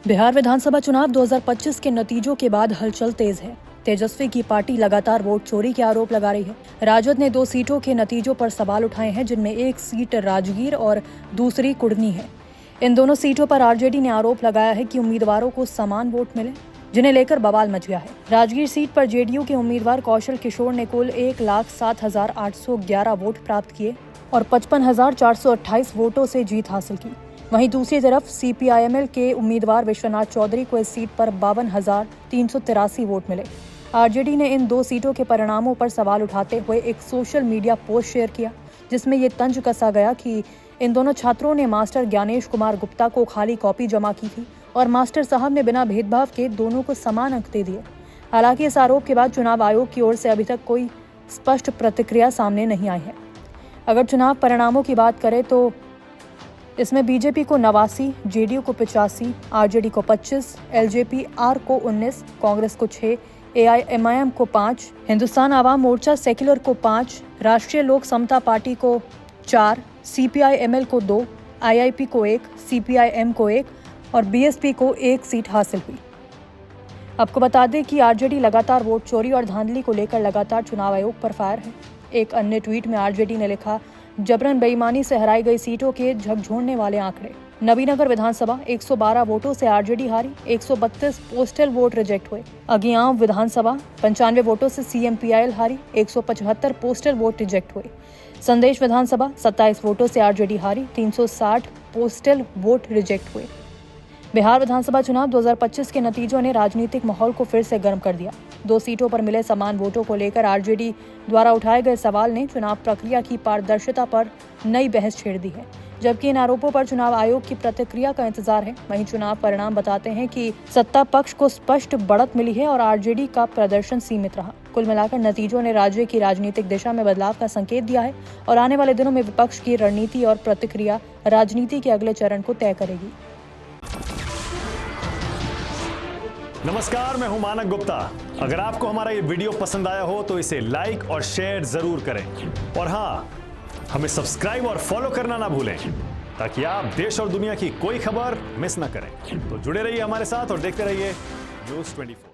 बिहार विधानसभा चुनाव 2025 के नतीजों के बाद हलचल तेज है। तेजस्वी की पार्टी लगातार वोट चोरी के आरोप लगा रही है। राजद ने 2 सीटों के नतीजों पर सवाल उठाए हैं, जिनमें एक सीट राजगीर और दूसरी कुढ़नी है। इन दोनों सीटों पर आरजेडी ने आरोप लगाया है कि उम्मीदवारों को समान वोट मिले, जिन्हें लेकर बवाल मच गया है। राजगीर सीट पर जेडीयू के उम्मीदवार कौशल किशोर ने कुल 1,07,811 वोट प्राप्त किए और 55,428 वोटों से जीत हासिल की। वहीं दूसरी तरफ सीपीआईएमएल के उम्मीदवार विश्वनाथ चौधरी को इस सीट पर 52,383 वोट मिले। आरजेडी ने इन 2 सीटों के परिणामों पर सवाल उठाते हुए एक सोशल मीडिया पोस्ट शेयर किया, जिसमें ये तंज कसा गया कि इन दोनों छात्रों ने मास्टर ज्ञानेश कुमार गुप्ता को खाली कॉपी जमा की थी और मास्टर साहब ने बिना भेदभाव के दोनों को समान अंक दे दिए। हालांकि इस आरोप के बाद चुनाव आयोग की ओर से अभी तक कोई स्पष्ट प्रतिक्रिया सामने नहीं आई है। अगर चुनाव परिणामों की बात करें तो इसमें बीजेपी को 89, जेडीयू को 85, आरजेडी को 25, एलजेपी आर को 19, कांग्रेस को 6, एआईएमआईएम को 5, हिंदुस्तान आवाम मोर्चा सेक्युलर को 5, राष्ट्रीय लोक समता पार्टी को 4, सीपीआईएमएल को 2, आईआईपी को 1, सीपीआईएम को 1 और बीएसपी को 1 सीट हासिल हुई। आपको बता दें कि आरजेडी लगातार वोट चोरी और धांधली को लेकर लगातार चुनाव आयोग पर फायर है। एक अन्य ट्वीट में आरजेडी ने लिखा, जबरन बेईमानी से हराई गई सीटों के झकझोरने वाले आंकड़े। नबीनगर विधानसभा 112 वोटों से आरजेडी हारी, 132 पोस्टल वोट रिजेक्ट हुए। अगियांव विधानसभा 95 वोटों से सीएमपीआईएल हारी, 175 पोस्टल वोट रिजेक्ट हुए। संदेश विधानसभा 27 वोटों से आरजेडी हारी, 360 पोस्टल वोट रिजेक्ट हुए। बिहार विधानसभा चुनाव 2025 के नतीजों ने राजनीतिक माहौल को फिर से गर्म कर दिया। 2 सीटों पर मिले समान वोटों को लेकर आरजेडी द्वारा उठाए गए सवाल ने चुनाव प्रक्रिया की पारदर्शिता पर नई बहस छेड़ दी है। जबकि इन आरोपों पर चुनाव आयोग की प्रतिक्रिया का इंतजार है। वहीं चुनाव परिणाम बताते हैं कि सत्ता पक्ष को स्पष्ट बढ़त मिली है और आरजेडी का प्रदर्शन सीमित रहा। कुल मिलाकर नतीजों ने राज्य की राजनीतिक दिशा में बदलाव का संकेत दिया है और आने वाले दिनों में विपक्ष की रणनीति और प्रतिक्रिया राजनीति के अगले चरण को तय करेगी। नमस्कार, मैं हूं मानक गुप्ता। अगर आपको हमारा ये वीडियो पसंद आया हो तो इसे लाइक और शेयर जरूर करें और हाँ, हमें सब्सक्राइब और फॉलो करना ना भूलें ताकि आप देश और दुनिया की कोई खबर मिस ना करें। तो जुड़े रहिए हमारे साथ और देखते रहिए न्यूज़ 24।